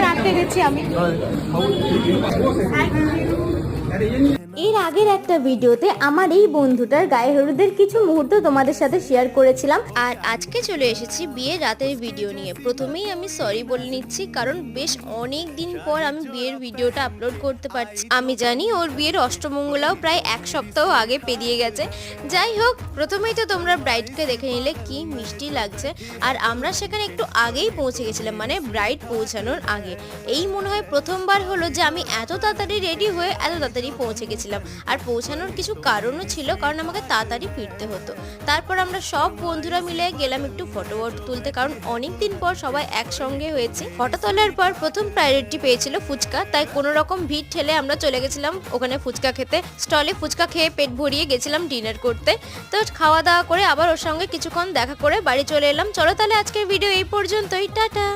রাখতে গেছি আমি। এর আগের একটা ভিডিওতে আমার এই বন্ধুটার গায়ে হলুদের কিছু মুহূর্ত তোমাদের সাথে শেয়ার করেছিলাম, আর আজকে চলে এসেছি বিয়ের রাতের ভিডিও নিয়ে। প্রথমেই আমি সরি বলে নিচ্ছি, কারণ বেশ অনেক দিন পর আমি বিয়ের ভিডিওটা আপলোড করতে পারছি। আমি জানি ওর বিয়ের অষ্টমঙ্গলাও প্রায় এক সপ্তাহ আগে পেরিয়ে গেছে। যাই হোক, প্রথমেই তো তোমরা ব্রাইডকে দেখে নিলে কি মিষ্টি লাগছে, আর আমরা সেখানে একটু আগেই পৌঁছে গেছিলাম, মানে ব্রাইড পৌঁছানোর আগে। এই মনে হয় প্রথমবার হলো যে আমি এত তাড়াতাড়ি রেডি হয়ে এত তাড়াতাড়ি পৌঁছে গেছিলাম। আর পৌঁছানোর কিছু কারণও ছিল, কারণ আমাকে তাড়াতাড়ি ফিরতে হতো। তারপর আমরা সব বন্ধুরা মিলে গেলাম একটু ফটো তুলতে, কারণ অনেক দিন পর সবাই একসঙ্গে হয়েছে। ফটো তোলার পর প্রথম প্রায়োরিটি পেয়েছিল ফুচকা, তাই কোনো রকম ভিড় ঠেলে আমরা চলে গেছিলাম ওখানে ফুচকা খেতে। স্টলে ফুচকা খেয়ে পেট ভরিয়ে গেছিলাম ডিনার করতে। তো খাওয়া দাওয়া করে আবার ওর সঙ্গে কিছুক্ষণ দেখা করে বাড়ি চলে এলাম। চলো তাহলে আজকের ভিডিও এই পর্যন্তই, টাটা।